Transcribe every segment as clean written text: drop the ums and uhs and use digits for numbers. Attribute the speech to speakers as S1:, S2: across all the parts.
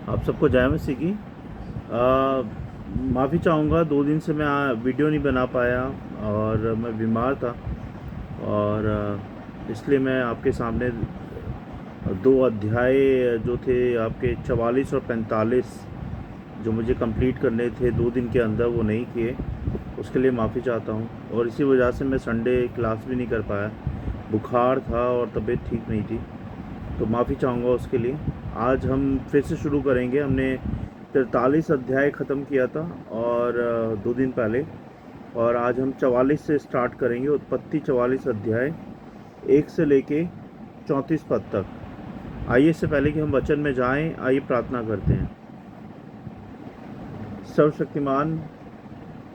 S1: आप सबको जय मसीह की। माफ़ी चाहूँगा, 2 दिन से मैं वीडियो नहीं बना पाया और मैं बीमार था और इसलिए मैं आपके सामने 2 अध्याय जो थे आपके 44 और 45 जो मुझे कंप्लीट करने थे 2 दिन के अंदर, वो नहीं किए। उसके लिए माफ़ी चाहता हूँ और इसी वजह से मैं संडे क्लास भी नहीं कर पाया। बुखार था और तबीयत ठीक नहीं थी, तो माफ़ी चाहूँगा उसके लिए। आज हम फिर से शुरू करेंगे। हमने 43 अध्याय ख़त्म किया था और 2 दिन पहले, और आज हम 44 से स्टार्ट करेंगे। उत्पत्ति 44 अध्याय 1 से लेके 34 पद तक। आइए, इससे पहले कि हम वचन में जाएं, आइए प्रार्थना करते हैं। सर्वशक्तिमान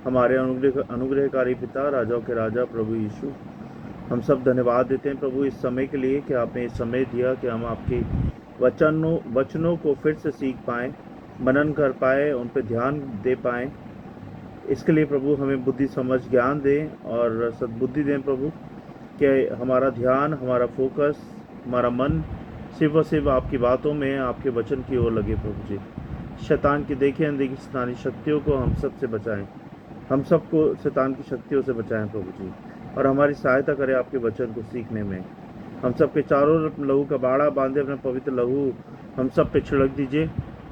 S1: हमारे अनुग्रहकारी पिता, राजाओं के राजा, प्रभु यीशु, हम सब धन्यवाद देते हैं प्रभु इस समय के लिए कि आपने इस समय दिया कि हम आपके वचनों को फिर से सीख पाएँ, मनन कर पाए, उन पर ध्यान दे पाएँ। इसके लिए प्रभु हमें बुद्धि समझ ज्ञान दें और सद्बुद्धि दें प्रभु, कि हमारा ध्यान, हमारा फोकस, हमारा मन सिर्फ और सिर्फ आपकी बातों में, आपके वचन की ओर लगे प्रभु जी। शैतान की देखी अनदेखी शैतानी शक्तियों को हम सब से बचाएं, हम सबको शैतान की शक्तियों से बचाएं प्रभु जी, और हमारी सहायता करें आपके वचन को सीखने में। हम सब के चारों लहू का बाड़ा बांधे, अपना पवित्र लहू हम सब पे छिड़क दीजिए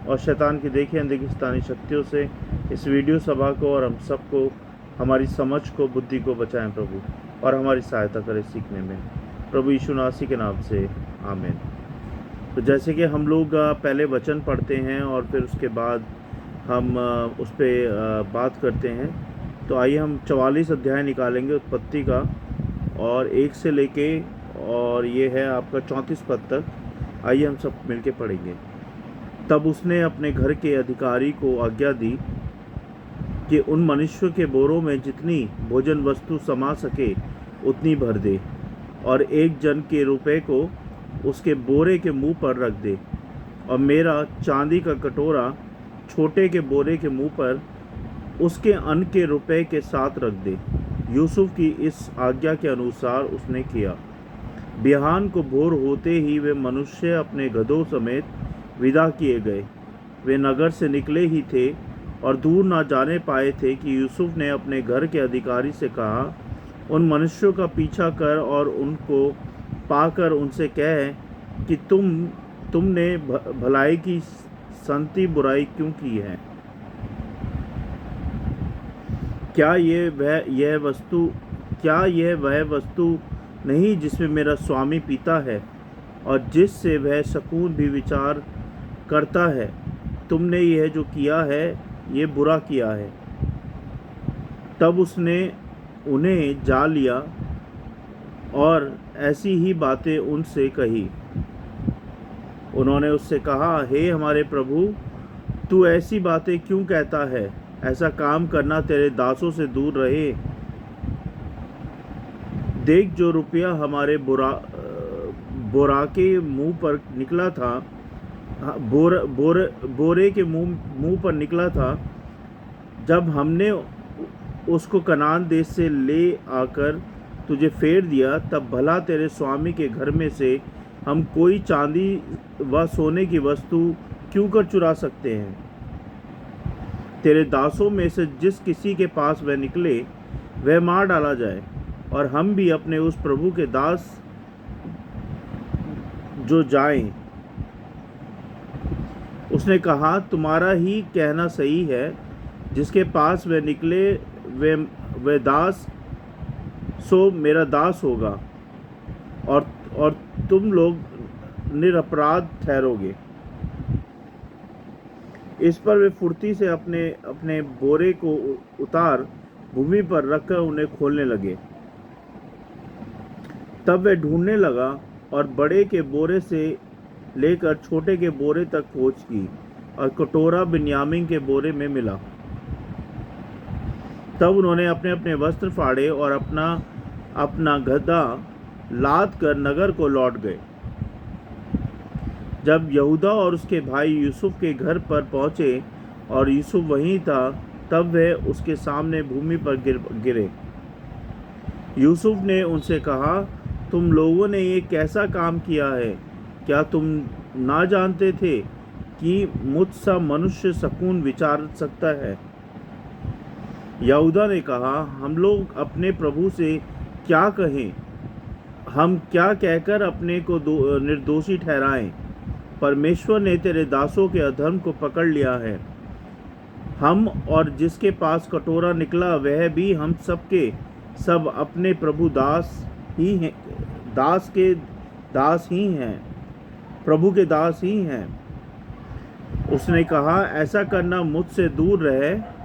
S1: और शैतान की देखी अनदेखी शैतानी शक्तियों से इस वीडियो सभा को और हम सबको, हमारी समझ को, बुद्धि को बचाएं प्रभु, और हमारी सहायता करें सीखने में, प्रभु यीशु नासी के नाम से आमीन। तो जैसे कि हम लोग पहले वचन पढ़ते हैं और फिर उसके बाद हम उस पर बात करते हैं, तो आइए हम 44 अध्याय निकालेंगे उत्पत्ति का, और 1 से लेके और ये है आपका 34 पद तक। आइए हम सब मिलके पढ़ेंगे। तब उसने अपने घर के अधिकारी को आज्ञा दी कि उन मनुष्यों के बोरों में जितनी भोजन वस्तु समा सके उतनी भर दे, और एक जन के रुपए को उसके बोरे के मुंह पर रख दे, और मेरा चांदी का कटोरा छोटे के बोरे के मुंह पर उसके अन्न के रुपए के साथ रख दे। यूसुफ की इस आज्ञा के अनुसार उसने किया। बिहान को भोर होते ही वे मनुष्य अपने गधों समेत विदा किए गए। वे नगर से निकले ही थे और दूर ना जाने पाए थे कि यूसुफ ने अपने घर के अधिकारी से कहा, उन मनुष्यों का पीछा कर और उनको पाकर उनसे कह कि तुमने भलाई की संति बुराई क्यों की है? क्या यह वह वस्तु नहीं जिसमें मेरा स्वामी पीता है और जिससे वह सकून भी विचार करता है? तुमने यह जो किया है, ये बुरा किया है। तब उसने उन्हें जा लिया और ऐसी ही बातें उनसे कही। उन्होंने उससे कहा, हे हमारे प्रभु, तू ऐसी बातें क्यों कहता है? ऐसा काम करना तेरे दासों से दूर रहे। देख, जो रुपया हमारे बोरा के मुंह पर निकला था, बोरे के मुंह पर निकला था, जब हमने उसको कनान देश से ले आकर तुझे फेर दिया, तब भला तेरे स्वामी के घर में से हम कोई चांदी व सोने की वस्तु क्यों कर चुरा सकते हैं? तेरे दासों में से जिस किसी के पास वह निकले, वह मार डाला जाए, और हम भी अपने उस प्रभु के दास जो जाएं। उसने कहा, तुम्हारा ही कहना सही है। जिसके पास वह निकले, वह दास सो मेरा दास होगा, और तुम लोग निरपराध ठहरोगे। इस पर वे फुर्ती से अपने बोरे को उतार भूमि पर रखकर उन्हें खोलने लगे। तब वह ढूंढने लगा और बड़े के बोरे से लेकर छोटे के बोरे तक खोज की, और कटोरा बिन्यामीन के बोरे में मिला। तब उन्होंने अपने अपने वस्त्र फाड़े और अपना गधा लाद कर नगर को लौट गए। जब यहूदा और उसके भाई यूसुफ के घर पर पहुँचे और यूसुफ वहीं था, तब वह उसके सामने भूमि पर गिरे। यूसुफ ने उनसे कहा, तुम लोगों ने ये कैसा काम किया है? क्या तुम ना जानते थे कि मुझसा मनुष्य सकून विचार सकता है। यहूदा ने कहा, हम लोग अपने प्रभु से क्या कहें? हम क्या कहकर अपने को निर्दोषी ठहराएं? परमेश्वर ने तेरे दासों के अधर्म को पकड़ लिया है। हम और जिसके पास कटोरा निकला वह भी हम सबके सब अपने प्रभु दास ही हैं, दास ही हैं, प्रभु के दास ही हैं। उसने कहा, ऐसा करना मुझसे दूर रहे।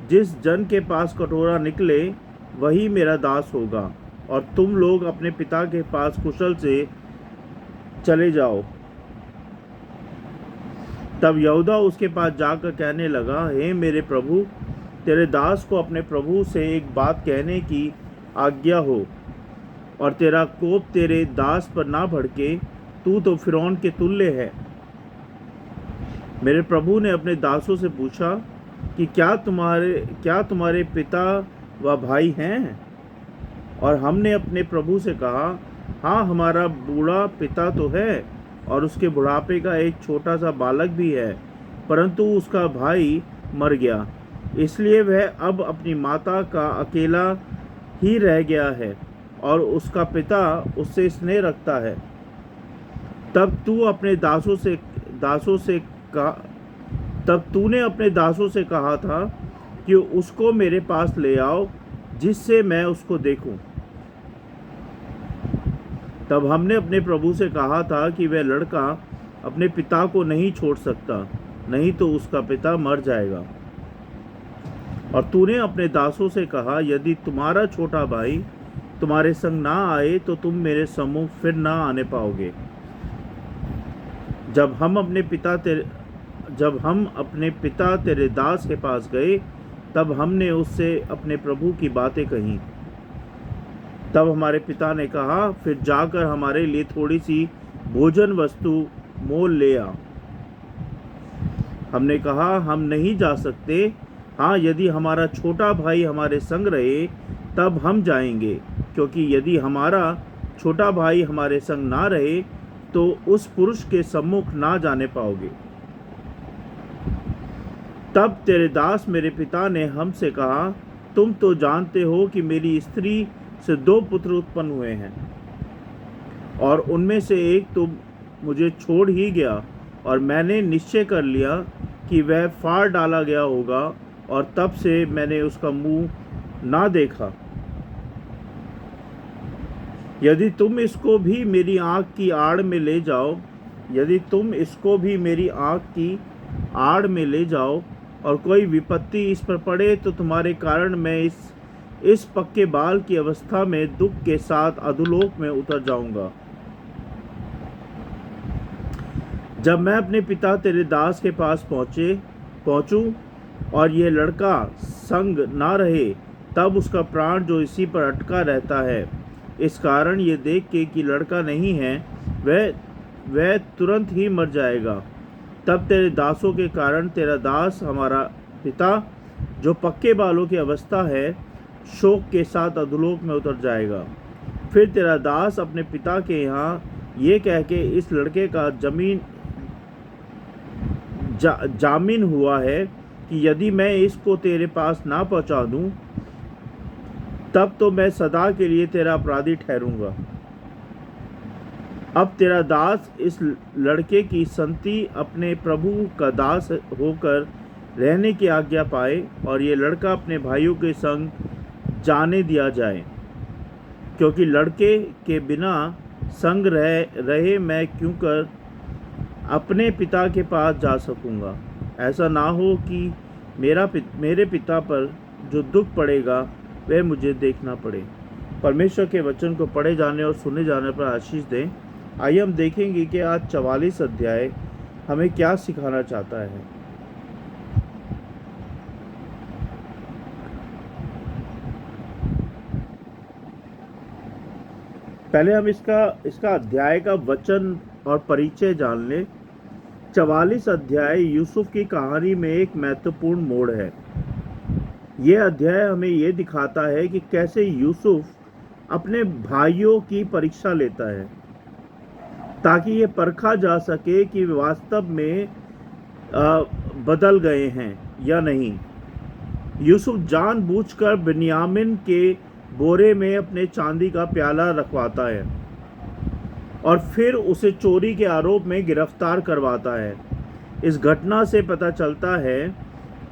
S1: जिस जन के पास कटोरा निकले वही मेरा दास होगा, और तुम लोग अपने पिता के पास कुशल से चले जाओ। तब यहूदा उसके पास जाकर कहने लगा, हे मेरे प्रभु, तेरे दास को अपने प्रभु से एक बात कहने की आज्ञा हो, और तेरा कोप तेरे दास पर ना भड़के। तू तो फिरौन के तुल्य है। मेरे प्रभु ने अपने दासों से पूछा कि क्या तुम्हारे पिता व भाई हैं? और हमने अपने प्रभु से कहा, हाँ, हमारा बूढ़ा पिता तो है, और उसके बुढ़ापे का एक छोटा सा बालक भी है, परंतु उसका भाई मर गया, इसलिए वह अब अपनी माता का अकेला ही रह गया है, और उसका पिता उससे स्नेह रखता है। तब तूने अपने दासों से कहा था कि उसको मेरे पास ले आओ, जिससे मैं उसको देखूं। तब हमने अपने प्रभु से कहा था कि वह लड़का अपने पिता को नहीं छोड़ सकता, नहीं तो उसका पिता मर जाएगा। और तूने अपने दासों से कहा, यदि तुम्हारा छोटा भाई तुम्हारे संग ना आए तो तुम मेरे सम्मुख फिर ना आने पाओगे। जब हम अपने पिता तेरे दास के पास गए, तब हमने उससे अपने प्रभु की बातें कहीं। तब हमारे पिता ने कहा, फिर जाकर हमारे लिए थोड़ी सी भोजन वस्तु मोल ले आ। हमने कहा, हम नहीं जा सकते। हाँ, यदि हमारा छोटा भाई हमारे संग रहे तब हम जाएंगे, क्योंकि यदि हमारा छोटा भाई हमारे संग ना रहे तो उस पुरुष के सम्मुख ना जाने पाओगे। तब तेरे दास मेरे पिता ने हमसे कहा, तुम तो जानते हो कि मेरी स्त्री से 2 पुत्र उत्पन्न हुए हैं, और उनमें से एक तो मुझे छोड़ ही गया, और मैंने निश्चय कर लिया कि वह फाड़ डाला गया होगा, और तब से मैंने उसका मुंह ना देखा। यदि तुम इसको भी मेरी आँख की आड़ में ले जाओ और कोई विपत्ति इस पर पड़े, तो तुम्हारे कारण मैं इस पक्के बाल की अवस्था में दुख के साथ अधोलोक में उतर जाऊंगा। जब मैं अपने पिता तेरे दास के पास पहुंचूं और यह लड़का संग ना रहे, तब उसका प्राण जो इसी पर अटका रहता है, इस कारण ये देख के कि लड़का नहीं है, वह तुरंत ही मर जाएगा। तब तेरे दासों के कारण तेरा दास हमारा पिता जो पक्के बालों की अवस्था है, शोक के साथ अधोलोक में उतर जाएगा। फिर तेरा दास अपने पिता के यहाँ ये कह के इस लड़के का जामीन हुआ है कि यदि मैं इसको तेरे पास ना पहुँचा दूँ, तब तो मैं सदा के लिए तेरा अपराधी ठहरूंगा। अब तेरा दास इस लड़के की संति अपने प्रभु का दास होकर रहने की आज्ञा पाए, और ये लड़का अपने भाइयों के संग जाने दिया जाए, क्योंकि लड़के के बिना संग रहे मैं क्यों कर अपने पिता के पास जा सकूंगा। ऐसा ना हो कि मेरे पिता पर जो दुख पड़ेगा वह मुझे देखना पड़े। परमेश्वर के वचन को पढ़े जाने और सुने जाने पर आशीष दें। आइए हम देखेंगे कि आज 44 अध्याय हमें क्या सिखाना चाहता है। पहले हम इसका अध्याय का वचन और परिचय जान लें। 44 अध्याय यूसुफ की कहानी में एक महत्वपूर्ण मोड़ है। यह अध्याय हमें यह दिखाता है कि कैसे यूसुफ अपने भाइयों की परीक्षा लेता है, ताकि ये परखा जा सके कि वास्तव में बदल गए हैं या नहीं। यूसुफ जानबूझकर बिन्यामिन के बोरे में अपने चांदी का प्याला रखवाता है और फिर उसे चोरी के आरोप में गिरफ्तार करवाता है। इस घटना से पता चलता है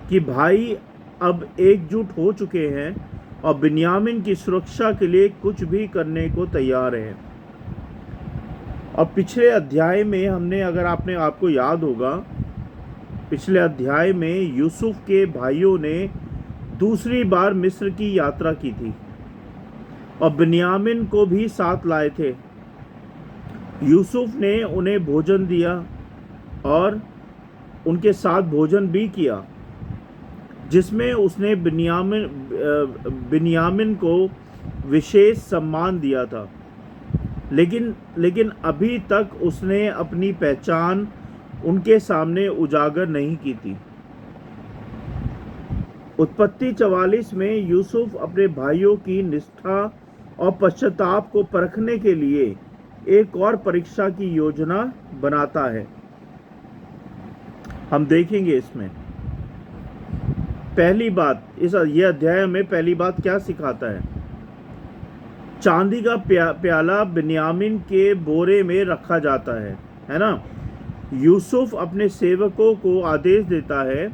S1: कि भाई अब एकजुट हो चुके हैं और बिन्यामिन की सुरक्षा के लिए कुछ भी करने को तैयार हैं। और पिछले अध्याय में हमने, अगर आपको याद होगा, पिछले अध्याय में यूसुफ के भाइयों ने दूसरी बार मिस्र की यात्रा की थी और बिन्यामिन को भी साथ लाए थे। यूसुफ ने उन्हें भोजन दिया और उनके साथ भोजन भी किया, जिसमें उसने बिन्यामिन को विशेष सम्मान दिया था। लेकिन अभी तक उसने अपनी पहचान उनके सामने उजागर नहीं की थी। उत्पत्ति 44 में यूसुफ अपने भाइयों की निष्ठा और पश्चाताप को परखने के लिए एक और परीक्षा की योजना बनाता है। हम देखेंगे इसमें पहली बात, ये अध्याय में पहली बात क्या सिखाता है। चांदी का प्याला बिन्यामिन के बोरे में रखा जाता है ना। यूसुफ अपने सेवकों को आदेश देता है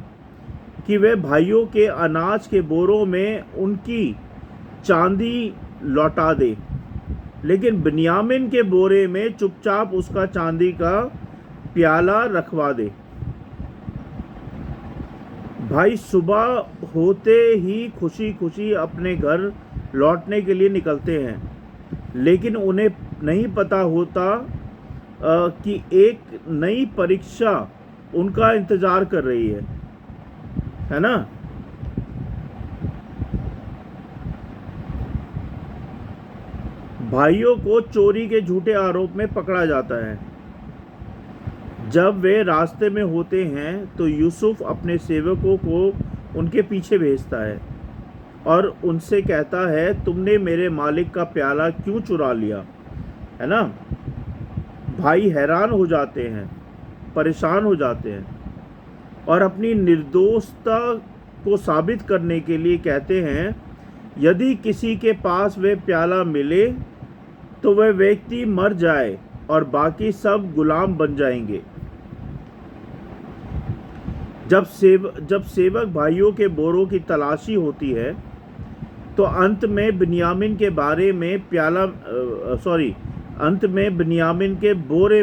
S1: कि वे भाइयों के अनाज के बोरों में उनकी चांदी लौटा दे, लेकिन बिन्यामिन के बोरे में चुपचाप उसका चांदी का प्याला रखवा दे। भाई सुबह होते ही खुशी खुशी अपने घर लौटने के लिए निकलते हैं, लेकिन उन्हें नहीं पता होता कि एक नई परीक्षा उनका इंतजार कर रही है ना। भाइयों को चोरी के झूठे आरोप में पकड़ा जाता है। जब वे रास्ते में होते हैं तो यूसुफ अपने सेवकों को उनके पीछे भेजता है और उनसे कहता है, तुमने मेरे मालिक का प्याला क्यों चुरा लिया, है ना। भाई हैरान हो जाते हैं, परेशान हो जाते हैं और अपनी निर्दोषता को साबित करने के लिए कहते हैं, यदि किसी के पास वे प्याला मिले तो वह व्यक्ति मर जाए और बाकी सब गुलाम बन जाएंगे। जब सेवक भाइयों के बोरों की तलाशी होती है तो अंत में बिन्यामिन के बोरे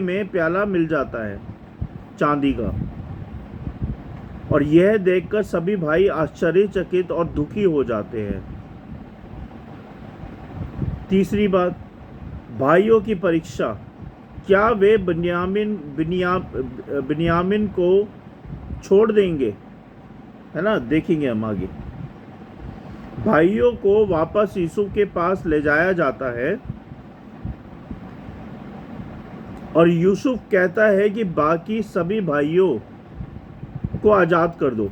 S1: में प्याला मिल जाता है चांदी का, और यह देखकर सभी भाई आश्चर्यचकित और दुखी हो जाते हैं। तीसरी बात, भाइयों की परीक्षा। क्या वे बिन्यामिन को छोड़ देंगे, है ना। देखेंगे हम आगे। भाइयों को वापस यूसुफ के पास ले जाया जाता है और यूसुफ कहता है कि बाकी सभी भाइयों को आज़ाद कर दो,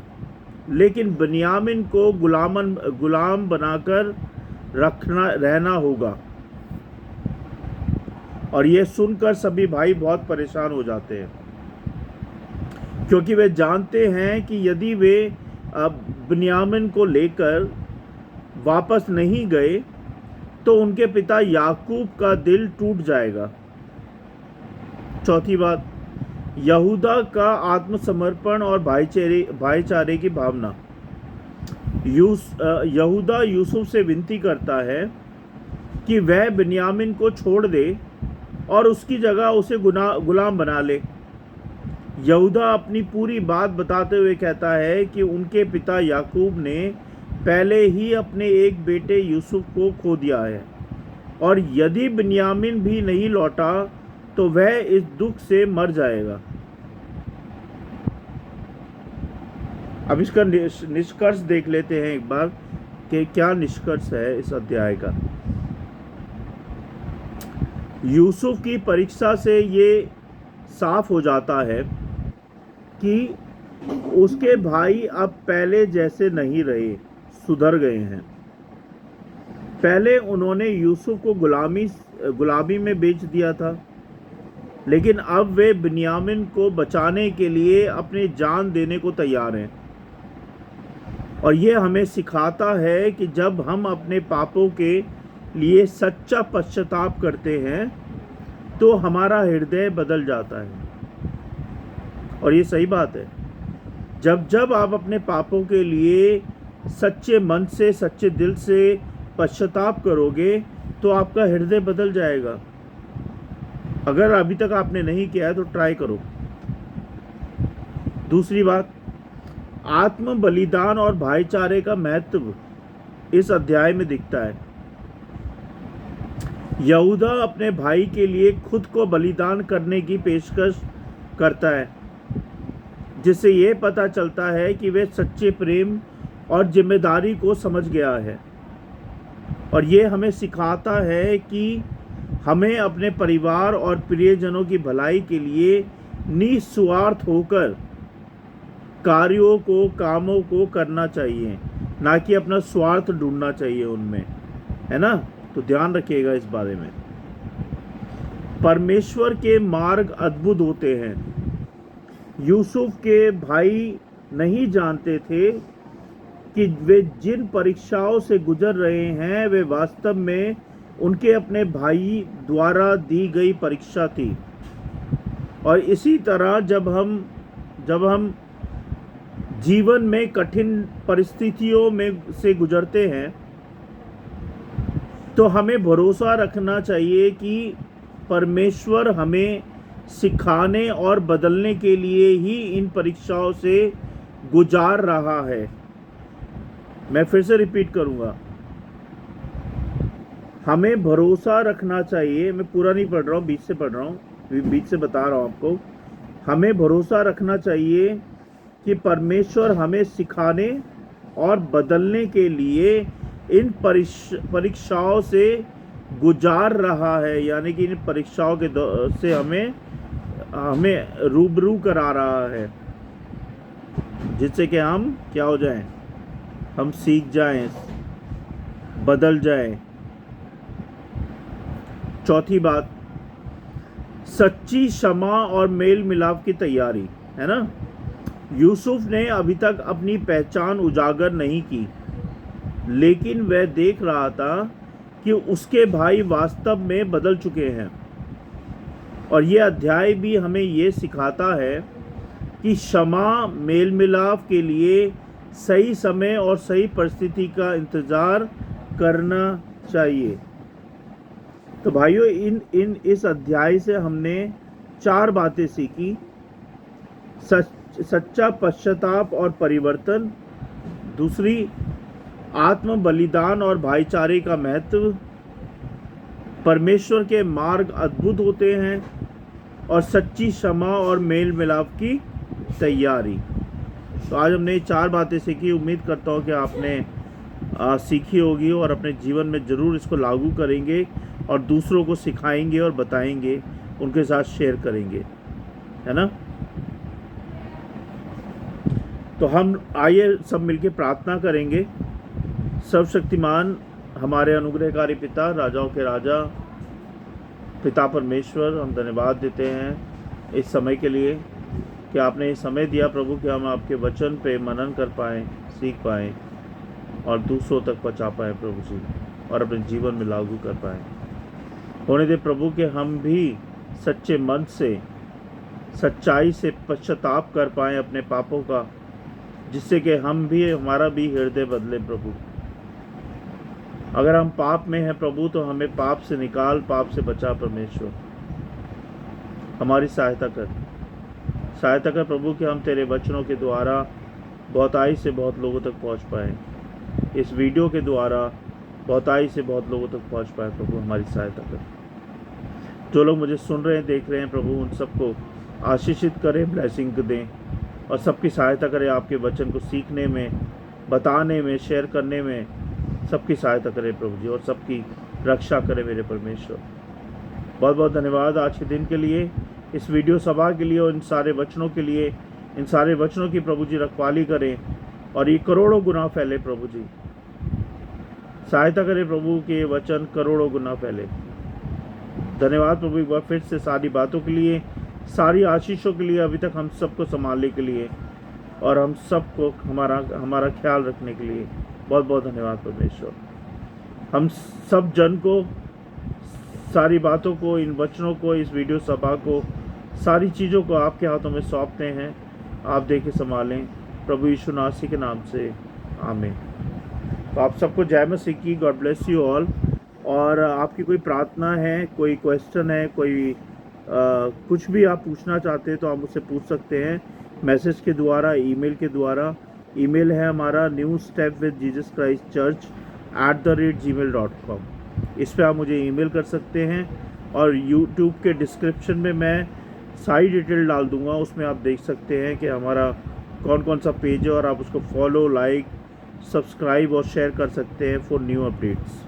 S1: लेकिन बिन्यामिन को गुलाम बनाकर रहना होगा। और यह सुनकर सभी भाई बहुत परेशान हो जाते हैं, क्योंकि वे जानते हैं कि यदि वे बिन्यामिन को लेकर वापस नहीं गए तो उनके पिता याकूब का दिल टूट जाएगा। चौथी बात, यहूदा का आत्मसमर्पण और भाईचारे की भावना। यहूदा यूसुफ से विनती करता है कि वह बिन्यामिन को छोड़ दे और उसकी जगह उसे गुलाम बना ले। यहूदा अपनी पूरी बात बताते हुए कहता है कि उनके पिता याकूब ने पहले ही अपने एक बेटे यूसुफ को खो दिया है, और यदि बिन्यामिन भी नहीं लौटा तो वह इस दुख से मर जाएगा। अब इसका निष्कर्ष देख लेते हैं एक बार कि क्या निष्कर्ष है इस अध्याय का। यूसुफ की परीक्षा से ये साफ हो जाता है कि उसके भाई अब पहले जैसे नहीं रहे, सुधर गए हैं। पहले उन्होंने यूसुफ को गुलामी में बेच दिया था, लेकिन अब वे बिन्यामिन को बचाने के लिए अपनी जान देने को तैयार हैं। और ये हमें सिखाता है कि जब हम अपने पापों के लिए सच्चा पश्चाताप करते हैं तो हमारा हृदय बदल जाता है। और ये सही बात है, जब जब आप अपने पापों के लिए सच्चे मन से, सच्चे दिल से पश्चाताप करोगे तो आपका हृदय बदल जाएगा। अगर अभी तक आपने नहीं किया है तो ट्राई करो। दूसरी बात, आत्म बलिदान और भाईचारे का महत्व इस अध्याय में दिखता है। यहूदा अपने भाई के लिए खुद को बलिदान करने की पेशकश करता है, जिससे यह पता चलता है कि वे सच्चे प्रेम और जिम्मेदारी को समझ गया है। और ये हमें सिखाता है कि हमें अपने परिवार और प्रियजनों की भलाई के लिए निस्वार्थ होकर कार्यों को, कामों को करना चाहिए, ना कि अपना स्वार्थ ढूंढना चाहिए उनमें, है ना। तो ध्यान रखिएगा इस बारे में। परमेश्वर के मार्ग अद्भुत होते हैं। यूसुफ के भाई नहीं जानते थे कि वे जिन परीक्षाओं से गुजर रहे हैं वे वास्तव में उनके अपने भाई द्वारा दी गई परीक्षा थी। और इसी तरह जब हम जीवन में कठिन परिस्थितियों में से गुजरते हैं तो हमें भरोसा रखना चाहिए कि परमेश्वर हमें सिखाने और बदलने के लिए ही इन परीक्षाओं से गुजार रहा है। मैं फिर से रिपीट करूंगा, हमें भरोसा रखना चाहिए। मैं पूरा नहीं पढ़ रहा हूँ, बीच से पढ़ रहा हूँ, बीच से बता रहा हूँ आपको। हमें भरोसा रखना चाहिए कि परमेश्वर हमें सिखाने और बदलने के लिए इन परीक्षाओं से गुजार रहा है, यानी कि इन परीक्षाओं के से हमें रूबरू करा रहा है, जिससे कि हम क्या हो जाएं, हम सीख जाएं, बदल जाएं। चौथी बात, सच्ची क्षमा और मेल मिलाप की तैयारी, है ना। यूसुफ ने अभी तक अपनी पहचान उजागर नहीं की, लेकिन वह देख रहा था कि उसके भाई वास्तव में बदल चुके हैं। और यह अध्याय भी हमें ये सिखाता है कि क्षमा, मेल मिलाप के लिए सही समय और सही परिस्थिति का इंतज़ार करना चाहिए। तो भाइयों, इस अध्याय से हमने 4 बातें सीखी। सच्चा पश्चाताप और परिवर्तन। दूसरी, आत्म बलिदान और भाईचारे का महत्व। परमेश्वर के मार्ग अद्भुत होते हैं। और सच्ची क्षमा और मेल मिलाप की तैयारी। तो आज हमने 4 बातें सीखी। उम्मीद करता हूँ कि आपने सीखी होगी और अपने जीवन में ज़रूर इसको लागू करेंगे और दूसरों को सिखाएंगे और बताएंगे, उनके साथ शेयर करेंगे, है ना। तो हम आइए सब मिलके प्रार्थना करेंगे। सर्वशक्तिमान हमारे अनुग्रहकारी पिता, राजाओं के राजा, पिता परमेश्वर, हम धन्यवाद देते हैं इस समय के लिए कि आपने ये समय दिया प्रभु कि हम आपके वचन पे मनन कर पाएँ, सीख पाएँ और दूसरों तक पहुँचा पाएँ प्रभु जी, और अपने जीवन में लागू कर पाएँ। होने दे प्रभु कि हम भी सच्चे मन से, सच्चाई से पश्चाताप कर पाएँ अपने पापों का, जिससे कि हमारा भी हृदय बदले प्रभु। अगर हम पाप में हैं प्रभु तो हमें पाप से निकाल, पाप से बचा परमेश्वर। हमारी सहायता कर प्रभु कि हम तेरे वचनों के द्वारा बहुताई से बहुत लोगों तक पहुंच पाएँ। इस वीडियो के द्वारा बहुताई से बहुत लोगों तक पहुंच पाए प्रभु, हमारी सहायता कर। जो लोग मुझे सुन रहे हैं, देख रहे हैं प्रभु, उन सबको आशीषित करें, ब्लेसिंग दें और सबकी सहायता करें आपके वचन को सीखने में, बताने में, शेयर करने में। सबकी सहायता करें प्रभु जी और सबकी रक्षा करें मेरे परमेश्वर। बहुत बहुत धन्यवाद आज के दिन के लिए, इस वीडियो सभा के लिए और इन सारे वचनों के लिए। इन सारे वचनों की प्रभु जी रखवाली करें और ये करोड़ों गुना फैले प्रभु जी। सहायता करें प्रभु कि ये वचन करोड़ों गुना फैले। धन्यवाद प्रभु एक बार फिर से सारी बातों के लिए, सारी आशीषों के लिए, अभी तक हम सबको संभालने के लिए और हम सबको हमारा ख्याल रखने के लिए बहुत बहुत धन्यवाद परमेश्वर। हम सब जन को, सारी बातों को, इन वचनों को, इस वीडियो सभा को, सारी चीज़ों को आपके हाथों में सौंपते हैं। आप देखे संभालें प्रभु यीशु नासी के नाम से, आमीन। तो आप सबको जय मसीह की, गॉड ब्लेस यू ऑल। और आपकी कोई प्रार्थना है, कोई क्वेश्चन है, कोई कुछ भी आप पूछना चाहते हैं तो आप मुझसे पूछ सकते हैं मैसेज के द्वारा, ईमेल के द्वारा। ईमेल है हमारा newstepwithjesuschristchurch@gmail.com। इस पे आप मुझे ईमेल कर सकते हैं और यूट्यूब के डिस्क्रिप्शन में मैं सारी डिटेल डाल दूंगा, उसमें आप देख सकते हैं कि हमारा कौन कौन सा पेज है और आप उसको फॉलो, लाइक, सब्सक्राइब और शेयर कर सकते हैं फॉर न्यू अपडेट्स।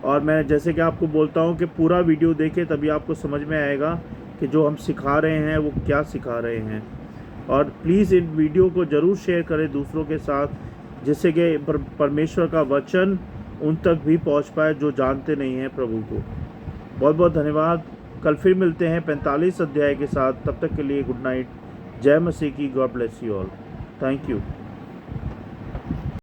S1: और मैं जैसे कि आपको बोलता हूं कि पूरा वीडियो देखें, तभी आपको समझ में आएगा कि जो हम सिखा रहे हैं वो क्या सिखा रहे हैं। और प्लीज़ इन वीडियो को ज़रूर शेयर करें दूसरों के साथ, जिससे कि परमेश्वर का वचन उन तक भी पहुंच पाए जो जानते नहीं हैं प्रभु को। बहुत बहुत धन्यवाद। कल फिर मिलते हैं 45 अध्याय के साथ। तब तक के लिए गुड नाइट। जय मसीह की। God bless you all. Thank you.